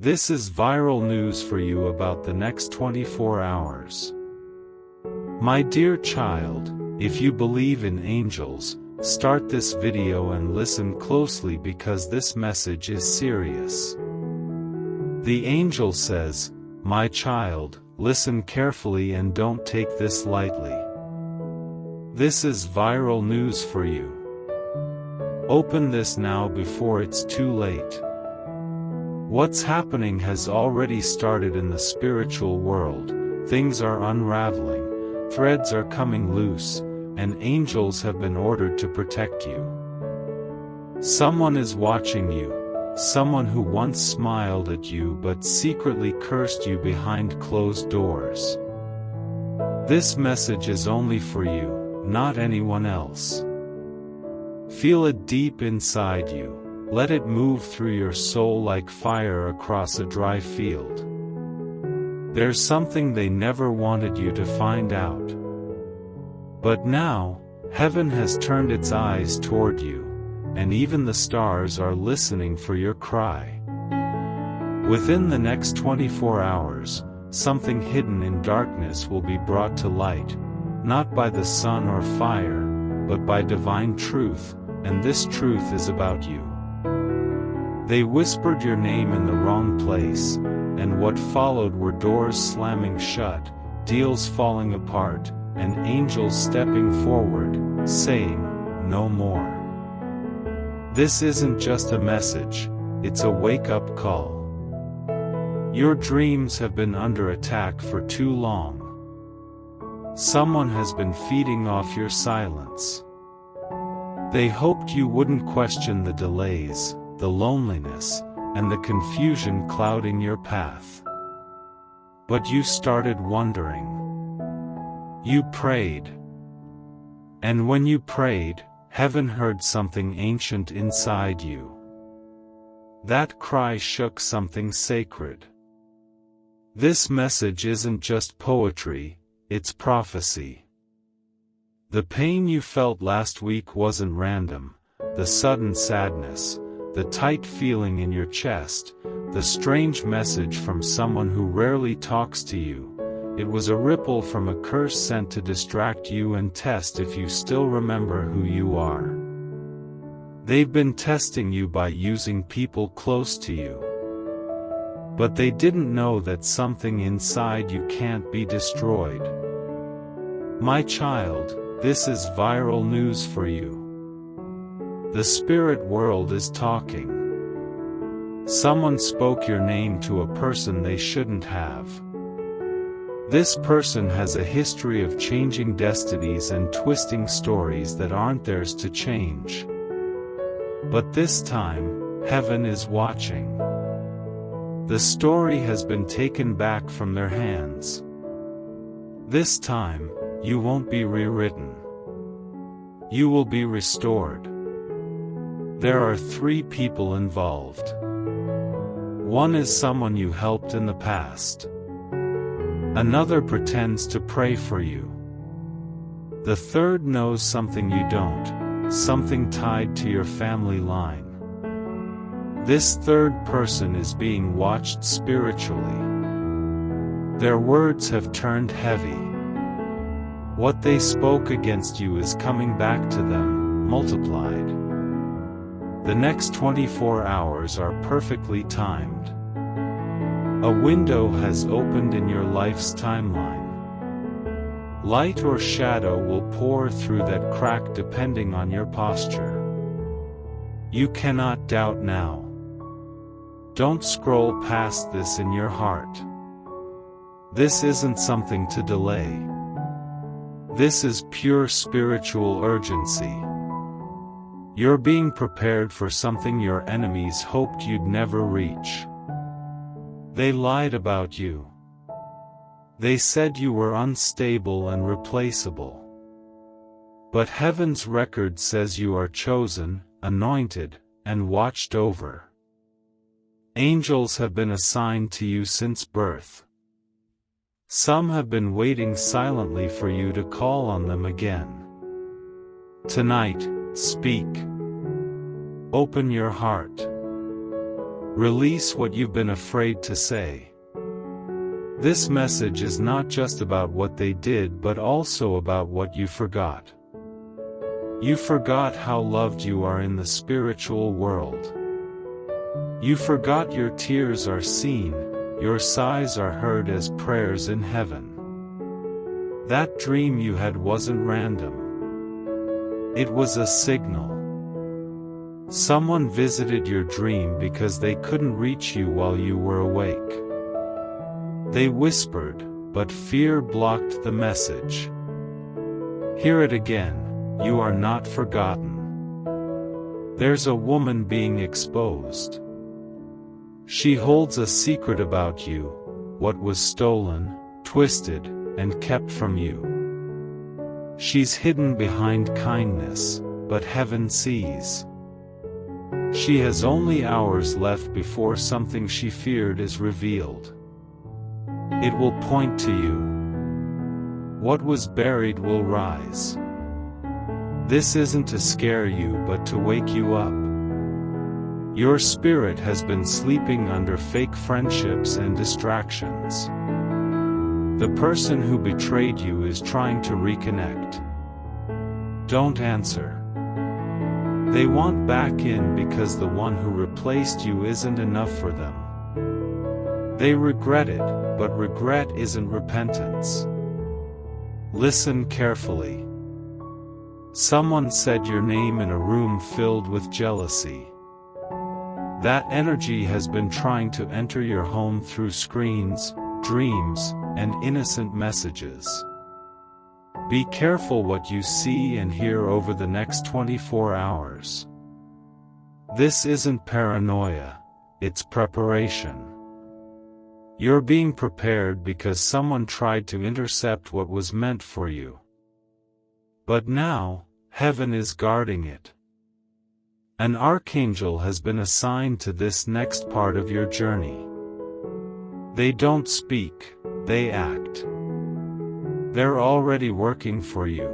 This is viral news for you about the next 24 hours. My dear child, if you believe in angels, start this video and listen closely because this message is serious. The angel says, "My child, listen carefully and don't take this lightly. This is viral news for you. Open this now before it's too late." What's happening has already started in the spiritual world. Things are unraveling, threads are coming loose, and angels have been ordered to protect you. Someone is watching you, someone who once smiled at you but secretly cursed you behind closed doors. This message is only for you, not anyone else. Feel it deep inside you. Let it move through your soul like fire across a dry field. There's something they never wanted you to find out. But now, heaven has turned its eyes toward you, and even the stars are listening for your cry. Within the next 24 hours, something hidden in darkness will be brought to light, not by the sun or fire, but by divine truth, and this truth is about you. They whispered your name in the wrong place, and what followed were doors slamming shut, deals falling apart, and angels stepping forward, saying, "No more." This isn't just a message, it's a wake-up call. Your dreams have been under attack for too long. Someone has been feeding off your silence. They hoped you wouldn't question the delays, the loneliness, and the confusion clouding your path. But you started wondering. You prayed. And when you prayed, heaven heard something ancient inside you. That cry shook something sacred. This message isn't just poetry, it's prophecy. The pain you felt last week wasn't random, the sudden sadness, the tight feeling in your chest, the strange message from someone who rarely talks to you. It was a ripple from a curse sent to distract you and test if you still remember who you are. They've been testing you by using people close to you. But they didn't know that something inside you can't be destroyed. My child, this is viral news for you. The spirit world is talking. Someone spoke your name to a person they shouldn't have. This person has a history of changing destinies and twisting stories that aren't theirs to change. But this time, heaven is watching. The story has been taken back from their hands. This time, you won't be rewritten. You will be restored. There are 3 people involved. One is someone you helped in the past. Another pretends to pray for you. The third knows something you don't, something tied to your family line. This third person is being watched spiritually. Their words have turned heavy. What they spoke against you is coming back to them, multiplied. The next 24 hours are perfectly timed. A window has opened in your life's timeline. Light or shadow will pour through that crack depending on your posture. You cannot doubt now. Don't scroll past this in your heart. This isn't something to delay. This is pure spiritual urgency. You're being prepared for something your enemies hoped you'd never reach. They lied about you. They said you were unstable and replaceable. But heaven's record says you are chosen, anointed, and watched over. Angels have been assigned to you since birth. Some have been waiting silently for you to call on them again. Tonight, speak. Open your heart. Release what you've been afraid to say. This message is not just about what they did but also about what you forgot. You forgot how loved you are in the spiritual world. You forgot your tears are seen, your sighs are heard as prayers in heaven. That dream you had wasn't random. It was a signal. Someone visited your dream because they couldn't reach you while you were awake. They whispered, but fear blocked the message. Hear it again, you are not forgotten. There's a woman being exposed. She holds a secret about you, what was stolen, twisted, and kept from you. She's hidden behind kindness, but heaven sees. She has only hours left before something she feared is revealed. It will point to you. What was buried will rise. This isn't to scare you but to wake you up. Your spirit has been sleeping under fake friendships and distractions. The person who betrayed you is trying to reconnect. Don't answer. They want back in because the one who replaced you isn't enough for them. They regret it, but regret isn't repentance. Listen carefully. Someone said your name in a room filled with jealousy. That energy has been trying to enter your home through screens, dreams, and innocent messages. Be careful what you see and hear over the next 24 hours. This isn't paranoia, it's preparation. You're being prepared because someone tried to intercept what was meant for you. But now, heaven is guarding it. An archangel has been assigned to this next part of your journey. They don't speak, they act. They're already working for you.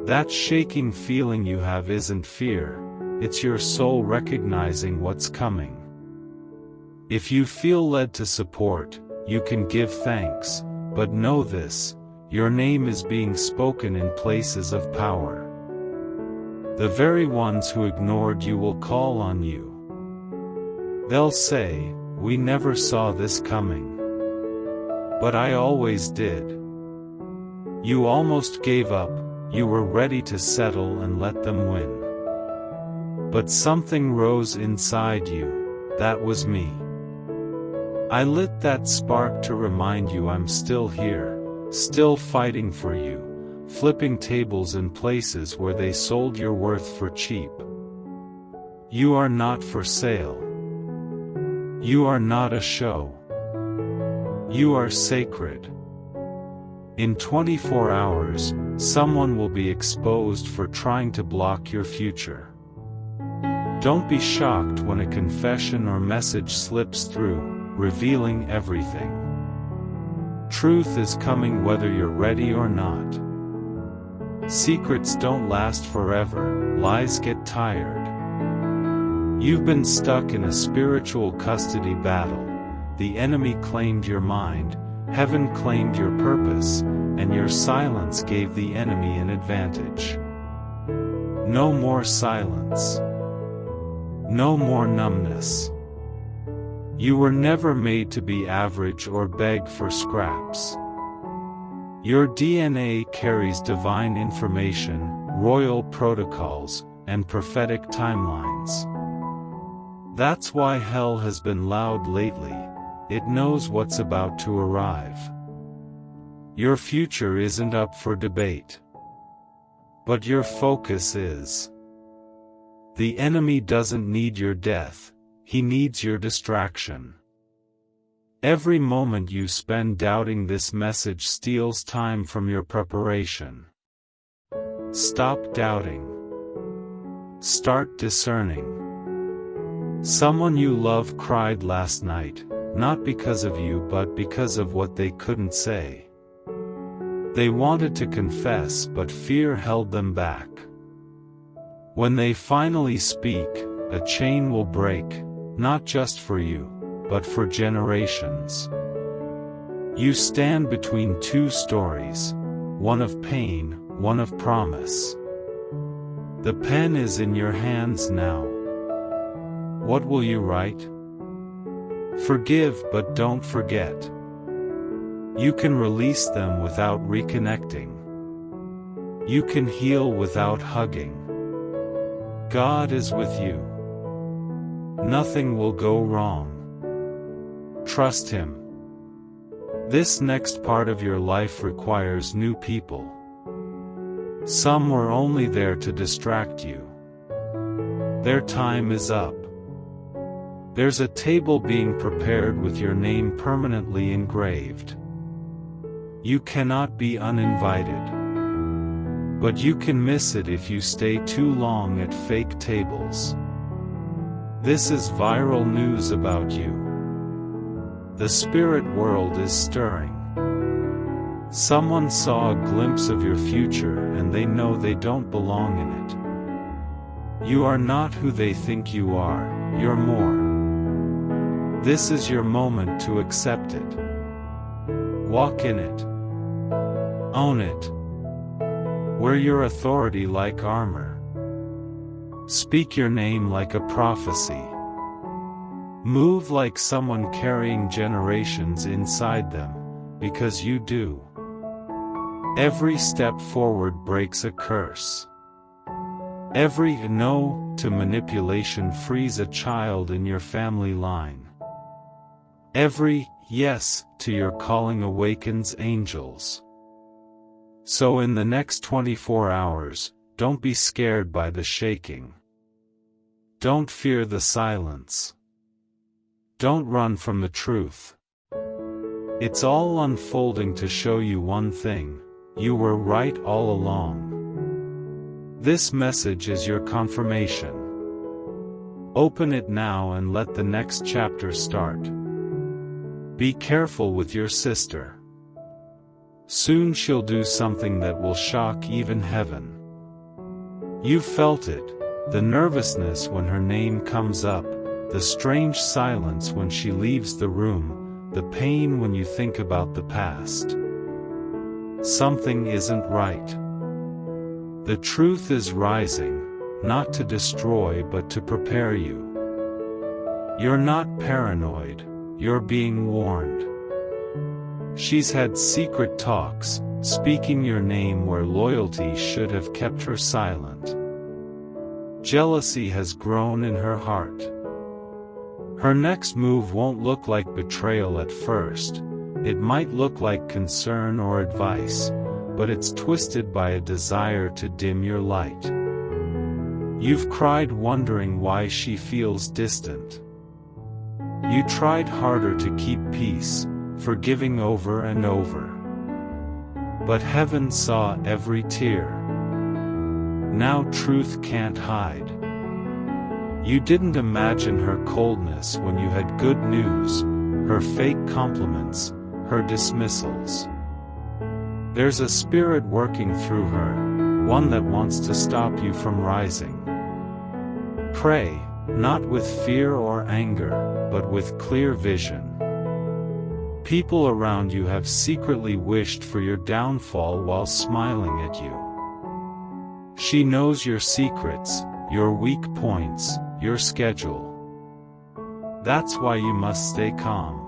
That shaking feeling you have isn't fear, it's your soul recognizing what's coming. If you feel led to support, you can give thanks, but know this, your name is being spoken in places of power. The very ones who ignored you will call on you. They'll say, "We never saw this coming. But I always did." You almost gave up, you were ready to settle and let them win. But something rose inside you, that was me. I lit that spark to remind you I'm still here, still fighting for you, flipping tables in places where they sold your worth for cheap. You are not for sale. You are not a show. You are sacred. In 24 hours, someone will be exposed for trying to block your future. Don't be shocked when a confession or message slips through, revealing everything. Truth is coming whether you're ready or not. Secrets don't last forever, lies get tired. You've been stuck in a spiritual custody battle. The enemy claimed your mind, heaven claimed your purpose, and your silence gave the enemy an advantage. No more silence. No more numbness. You were never made to be average or beg for scraps. Your DNA carries divine information, royal protocols, and prophetic timelines. That's why hell has been loud lately. It knows what's about to arrive. Your future isn't up for debate. But your focus is. The enemy doesn't need your death, he needs your distraction. Every moment you spend doubting this message steals time from your preparation. Stop doubting. Start discerning. Someone you love cried last night, not because of you but because of what they couldn't say. They wanted to confess but fear held them back. When they finally speak, a chain will break, not just for you, but for generations. You stand between two stories, one of pain, one of promise. The pen is in your hands now. What will you write? Forgive but don't forget. You can release them without reconnecting. You can heal without hugging. God is with you. Nothing will go wrong. Trust Him. This next part of your life requires new people. Some were only there to distract you. Their time is up. There's a table being prepared with your name permanently engraved. You cannot be uninvited. But you can miss it if you stay too long at fake tables. This is viral news about you. The spirit world is stirring. Someone saw a glimpse of your future and they know they don't belong in it. You are not who they think you are, you're more. This is your moment to accept it. Walk in it. Own it. Wear your authority like armor. Speak your name like a prophecy. Move like someone carrying generations inside them, because you do. Every step forward breaks a curse. Every no to manipulation frees a child in your family line. Every yes to your calling awakens angels. So in the next 24 hours, don't be scared by the shaking. Don't fear the silence. Don't run from the truth. It's all unfolding to show you one thing: you were right all along. This message is your confirmation. Open it now and let the next chapter start. Be careful with your sister. Soon she'll do something that will shock even heaven. You've felt it, the nervousness when her name comes up, the strange silence when she leaves the room, the pain when you think about the past. Something isn't right. The truth is rising, not to destroy but to prepare you. You're not paranoid, you're being warned. She's had secret talks, speaking your name where loyalty should have kept her silent. Jealousy has grown in her heart. Her next move won't look like betrayal at first. It might look like concern or advice, but it's twisted by a desire to dim your light. You've cried wondering why she feels distant. You tried harder to keep peace, forgiving over and over. But heaven saw every tear. Now truth can't hide. You didn't imagine her coldness when you had good news, her fake compliments, her dismissals. There's a spirit working through her, one that wants to stop you from rising. Pray, not with fear or anger, but with clear vision. People around you have secretly wished for your downfall while smiling at you. She knows your secrets, your weak points, your schedule. That's why you must stay calm.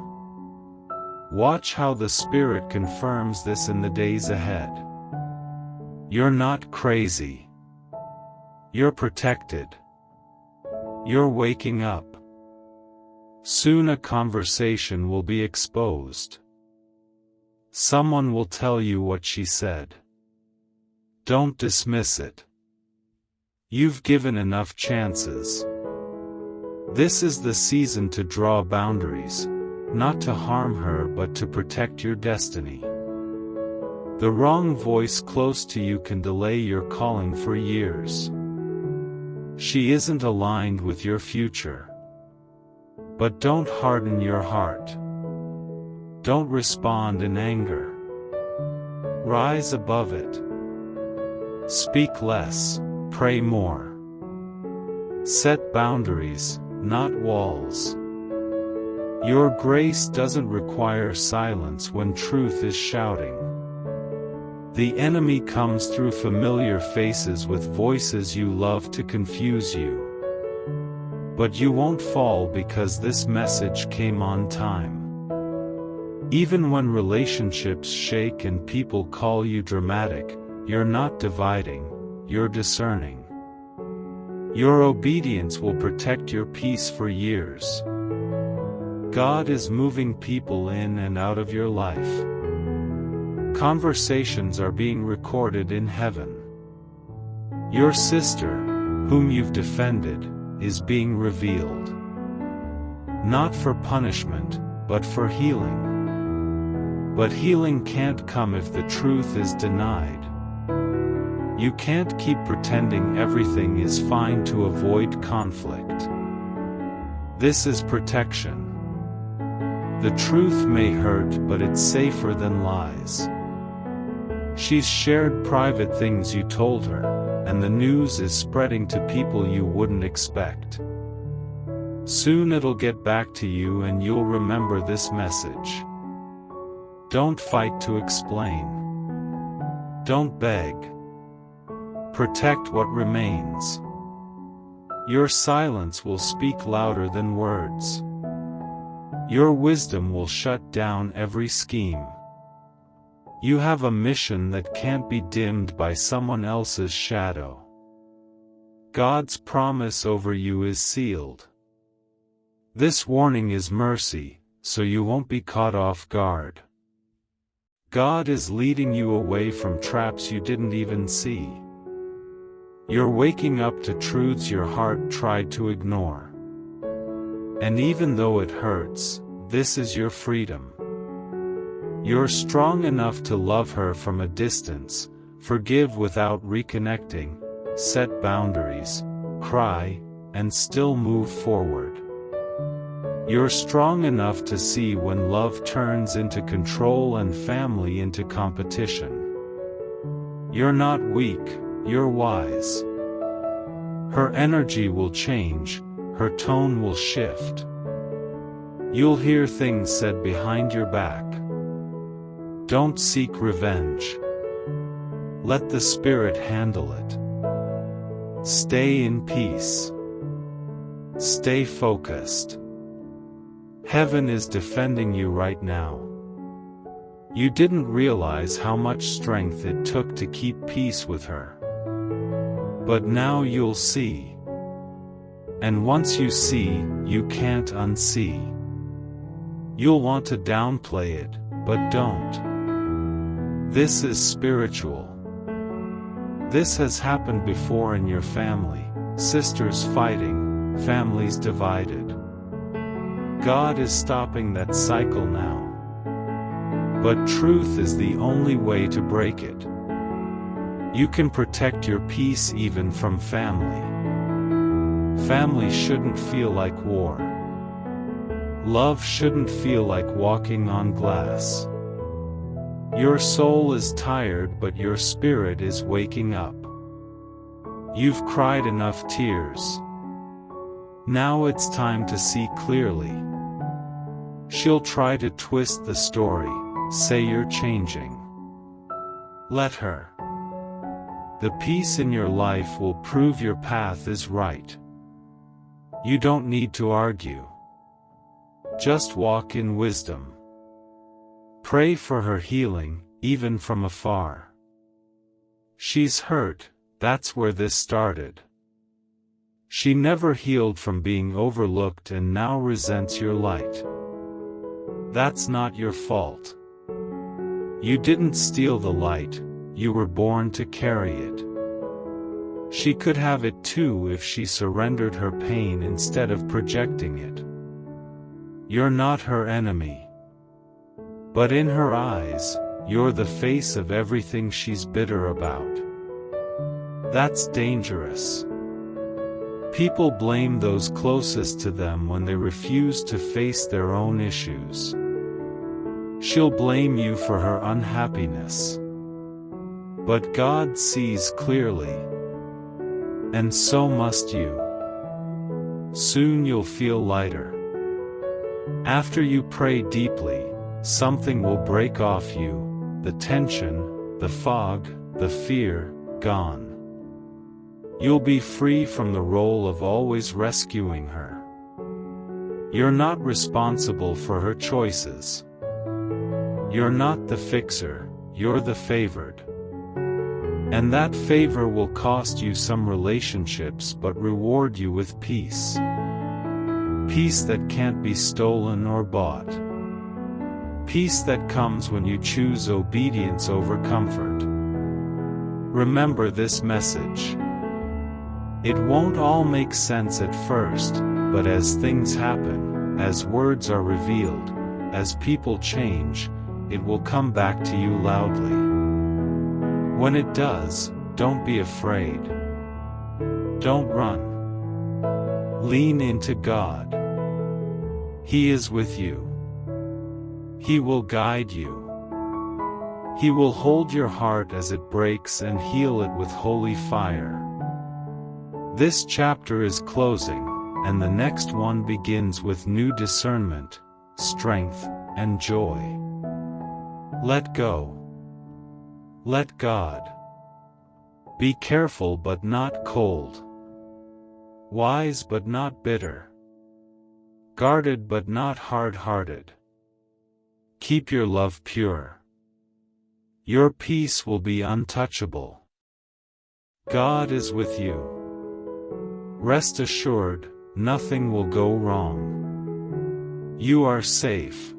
Watch how the Spirit confirms this in the days ahead. You're not crazy. You're protected. You're waking up. Soon a conversation will be exposed. Someone will tell you what she said. Don't dismiss it. You've given enough chances. This is the season to draw boundaries, not to harm her but to protect your destiny. The wrong voice close to you can delay your calling for years. She isn't aligned with your future. But don't harden your heart. Don't respond in anger. Rise above it. Speak less, pray more. Set boundaries, not walls. Your grace doesn't require silence when truth is shouting. The enemy comes through familiar faces with voices you love to confuse you. But you won't fall because this message came on time. Even when relationships shake and people call you dramatic, you're not dividing, you're discerning. Your obedience will protect your peace for years. God is moving people in and out of your life. Conversations are being recorded in heaven. Your sister, whom you've defended, is being revealed. Not for punishment, but for healing. But healing can't come if the truth is denied. You can't keep pretending everything is fine to avoid conflict. This is protection. The truth may hurt, but it's safer than lies. She's shared private things you told her, and the news is spreading to people you wouldn't expect. Soon it'll get back to you and you'll remember this message. Don't fight to explain. Don't beg. Protect what remains. Your silence will speak louder than words. Your wisdom will shut down every scheme. You have a mission that can't be dimmed by someone else's shadow. God's promise over you is sealed. This warning is mercy, so you won't be caught off guard. God is leading you away from traps you didn't even see. You're waking up to truths your heart tried to ignore. And even though it hurts, this is your freedom. You're strong enough to love her from a distance, forgive without reconnecting, set boundaries, cry, and still move forward. You're strong enough to see when love turns into control and family into competition. You're not weak, you're wise. Her energy will change, her tone will shift. You'll hear things said behind your back. Don't seek revenge. Let the Spirit handle it. Stay in peace. Stay focused. Heaven is defending you right now. You didn't realize how much strength it took to keep peace with her. But now you'll see. And once you see, you can't unsee. You'll want to downplay it, but don't. This is spiritual. This has happened before in your family, sisters fighting, families divided. God is stopping that cycle now. But truth is the only way to break it. You can protect your peace even from family. Family shouldn't feel like war. Love shouldn't feel like walking on glass. Your soul is tired, but your spirit is waking up. You've cried enough tears. Now it's time to see clearly. She'll try to twist the story, say you're changing. Let her. The peace in your life will prove your path is right. You don't need to argue. Just walk in wisdom. Pray for her healing, even from afar. She's hurt, that's where this started. She never healed from being overlooked and now resents your light. That's not your fault. You didn't steal the light, you were born to carry it. She could have it too if she surrendered her pain instead of projecting it. You're not her enemy. But in her eyes, you're the face of everything she's bitter about. That's dangerous. People blame those closest to them when they refuse to face their own issues. She'll blame you for her unhappiness. But God sees clearly. And so must you. soon you'll feel lighter. After you pray deeply, something will break off you, the tension, the fog, the fear, gone. You'll be free from the role of always rescuing her. You're not responsible for her choices. You're not the fixer, you're the favored. And that favor will cost you some relationships but reward you with peace. Peace that can't be stolen or bought. Peace that comes when you choose obedience over comfort. Remember this message. It won't all make sense at first, but as things happen, as words are revealed, as people change, it will come back to you loudly. When it does, don't be afraid. Don't run. Lean into God. He is with you. He will guide you. He will hold your heart as it breaks and heal it with holy fire. This chapter is closing, and the next one begins with new discernment, strength, and joy. Let go. Let God. Be careful but not cold. Wise but not bitter. Guarded but not hard-hearted. Keep your love pure. Your peace will be untouchable. God is with you. Rest assured, nothing will go wrong. You are safe.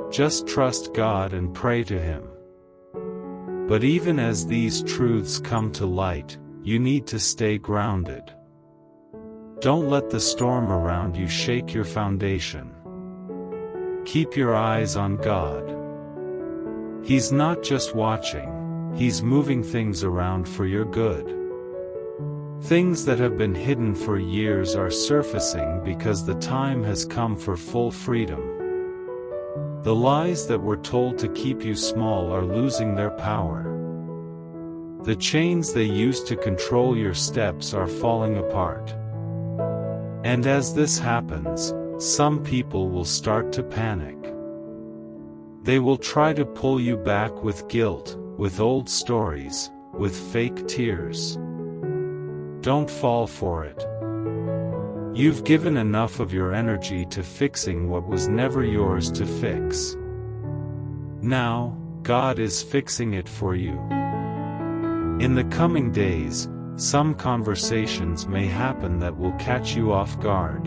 Just trust God and pray to Him. But even as these truths come to light, you need to stay grounded. Don't let the storm around you shake your foundation. Keep your eyes on God. He's not just watching, He's moving things around for your good. Things that have been hidden for years are surfacing because the time has come for full freedom. The lies that were told to keep you small are losing their power. The chains they used to control your steps are falling apart. And as this happens, some people will start to panic. They will try to pull you back with guilt, with old stories, with fake tears. Don't fall for it. You've given enough of your energy to fixing what was never yours to fix. Now, God is fixing it for you. In the coming days, some conversations may happen that will catch you off guard.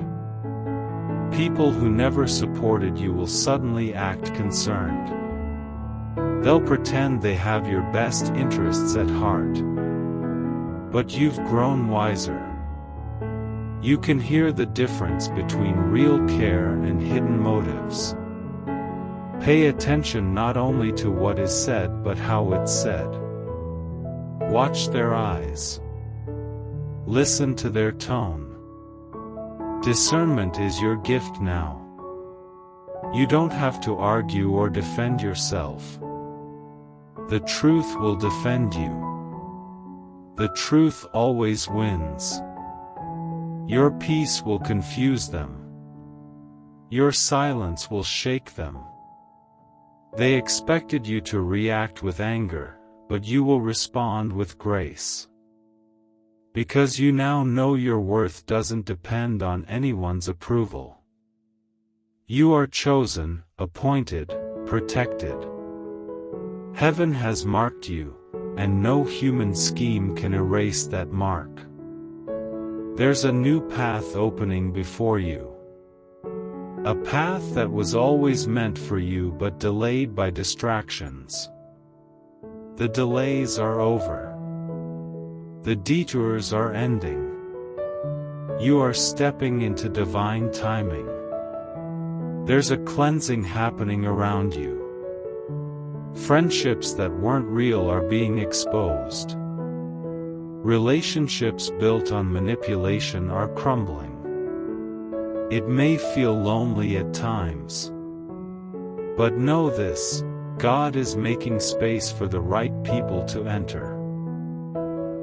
People who never supported you will suddenly act concerned. They'll pretend they have your best interests at heart. But you've grown wiser. You can hear the difference between real care and hidden motives. Pay attention not only to what is said but how it's said. Watch their eyes. Listen to their tone. Discernment is your gift now. You don't have to argue or defend yourself. The truth will defend you. The truth always wins. Your peace will confuse them. Your silence will shake them. They expected you to react with anger, but you will respond with grace. Because you now know your worth doesn't depend on anyone's approval. You are chosen, appointed, protected. Heaven has marked you, and no human scheme can erase that mark. There's a new path opening before you. A path that was always meant for you but delayed by distractions. The delays are over. The detours are ending. You are stepping into divine timing. There's a cleansing happening around you. Friendships that weren't real are being exposed. Relationships built on manipulation are crumbling. It may feel lonely at times. But know this, God is making space for the right people to enter.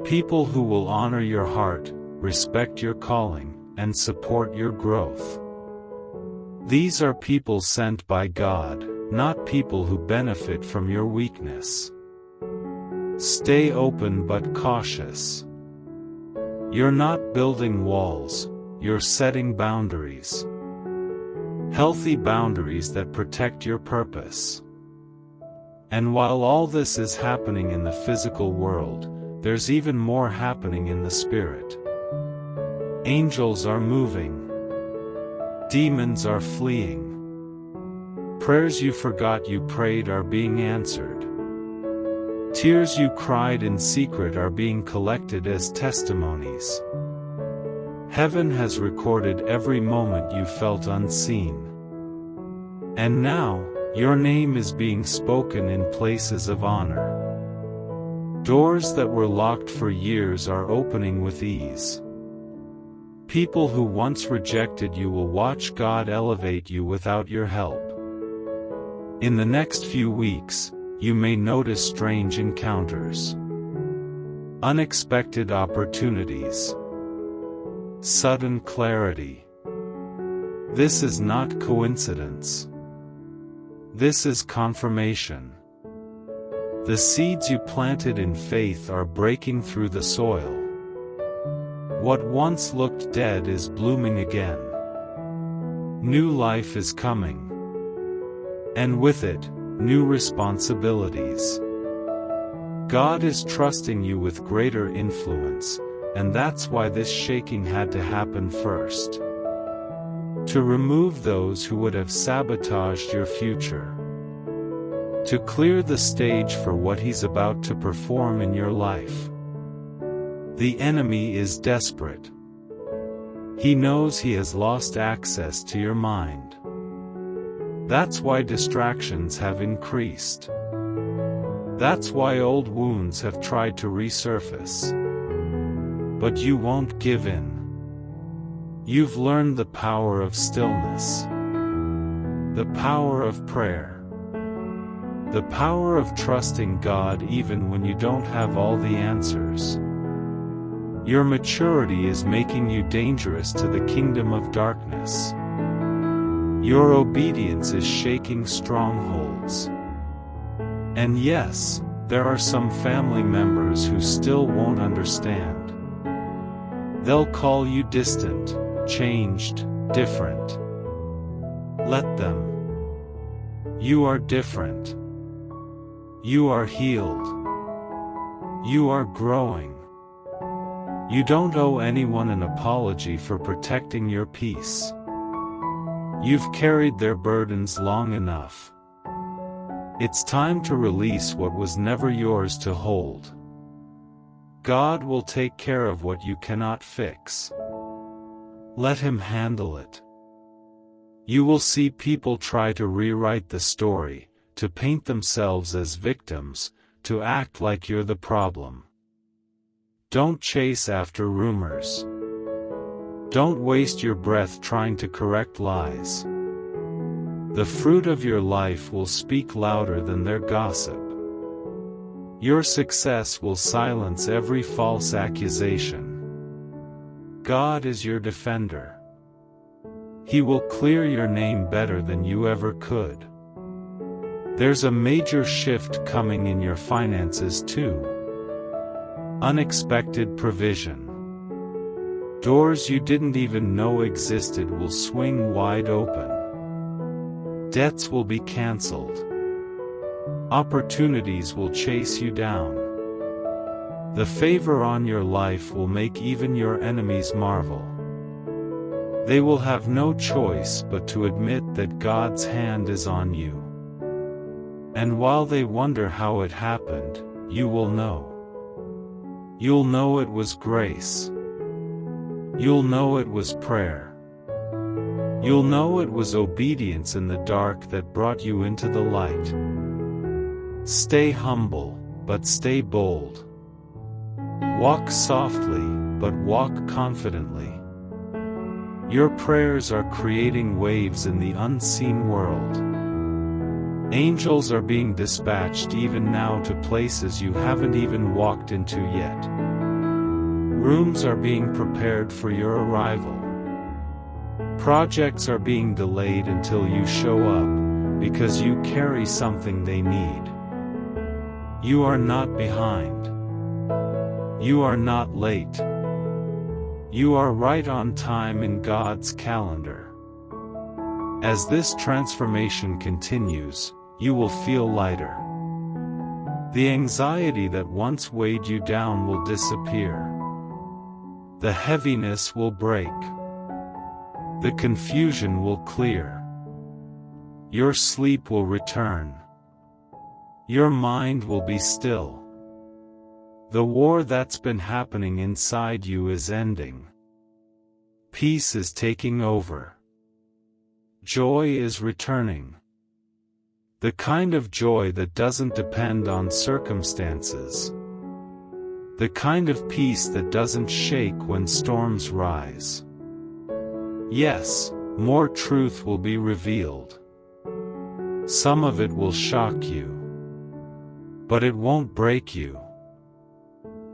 People who will honor your heart, respect your calling, and support your growth. These are people sent by God, not people who benefit from your weakness. Stay open but cautious. You're not building walls, you're setting boundaries. Healthy boundaries that protect your purpose. And while all this is happening in the physical world, there's even more happening in the spirit. Angels are moving. Demons are fleeing. Prayers you forgot you prayed are being answered. Tears you cried in secret are being collected as testimonies. Heaven has recorded every moment you felt unseen. And now, your name is being spoken in places of honor. Doors that were locked for years are opening with ease. People who once rejected you will watch God elevate you without your help. In the next few weeks, you may notice strange encounters. Unexpected opportunities. Sudden clarity. This is not coincidence. This is confirmation. The seeds you planted in faith are breaking through the soil. What once looked dead is blooming again. New life is coming. And with it, new responsibilities. God is trusting you with greater influence, and that's why this shaking had to happen first. To remove those who would have sabotaged your future. To clear the stage for what He's about to perform in your life. The enemy is desperate. He knows he has lost access to your mind. That's why distractions have increased. That's why old wounds have tried to resurface. But you won't give in. You've learned the power of stillness. The power of prayer. The power of trusting God even when you don't have all the answers. Your maturity is making you dangerous to the kingdom of darkness. Your obedience is shaking strongholds. And yes, there are some family members who still won't understand. They'll call you distant, changed, different. Let them. You are different. You are healed. You are growing. You don't owe anyone an apology for protecting your peace. You've carried their burdens long enough. It's time to release what was never yours to hold. God will take care of what you cannot fix. Let Him handle it. You will see people try to rewrite the story, to paint themselves as victims, to act like you're the problem. Don't chase after rumors. Don't waste your breath trying to correct lies. The fruit of your life will speak louder than their gossip. Your success will silence every false accusation. God is your defender. He will clear your name better than you ever could. There's a major shift coming in your finances too. Unexpected provision. Doors you didn't even know existed will swing wide open. Debts will be canceled. Opportunities will chase you down. The favor on your life will make even your enemies marvel. They will have no choice but to admit that God's hand is on you. And while they wonder how it happened, you will know. You'll know it was grace. You'll know it was prayer. You'll know it was obedience in the dark that brought you into the light. Stay humble, but stay bold. Walk softly, but walk confidently. Your prayers are creating waves in the unseen world. Angels are being dispatched even now to places you haven't even walked into yet. Rooms are being prepared for your arrival. Projects are being delayed until you show up, because you carry something they need. You are not behind. You are not late. You are right on time in God's calendar. As this transformation continues, you will feel lighter. The anxiety that once weighed you down will disappear. The heaviness will break. The confusion will clear. Your sleep will return. Your mind will be still. The war that's been happening inside you is ending. Peace is taking over. Joy is returning. The kind of joy that doesn't depend on circumstances. The kind of peace that doesn't shake when storms rise. Yes, more truth will be revealed. Some of it will shock you. But it won't break you.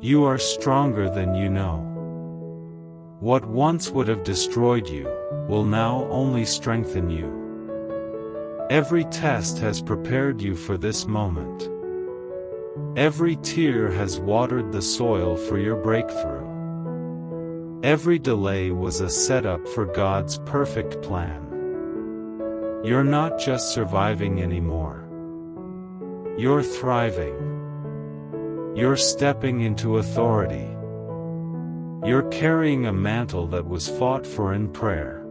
You are stronger than you know. What once would have destroyed you, will now only strengthen you. Every test has prepared you for this moment. Every tear has watered the soil for your breakthrough. Every delay was a setup for God's perfect plan. You're not just surviving anymore. You're thriving. You're stepping into authority. You're carrying a mantle that was fought for in prayer.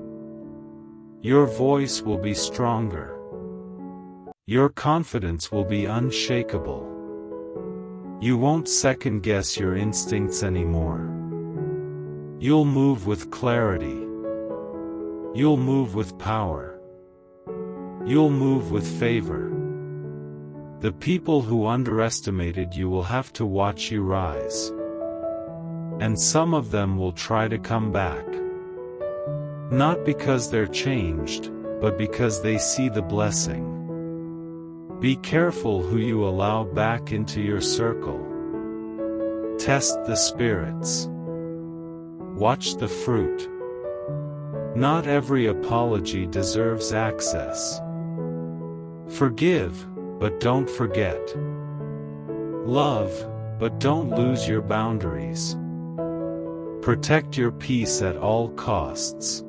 Your voice will be stronger. Your confidence will be unshakable. You won't second-guess your instincts anymore. You'll move with clarity. You'll move with power. You'll move with favor. The people who underestimated you will have to watch you rise. And some of them will try to come back. Not because they're changed, but because they see the blessing. Be careful who you allow back into your circle. Test the spirits. Watch the fruit. Not every apology deserves access. Forgive, but don't forget. Love, but don't lose your boundaries. Protect your peace at all costs.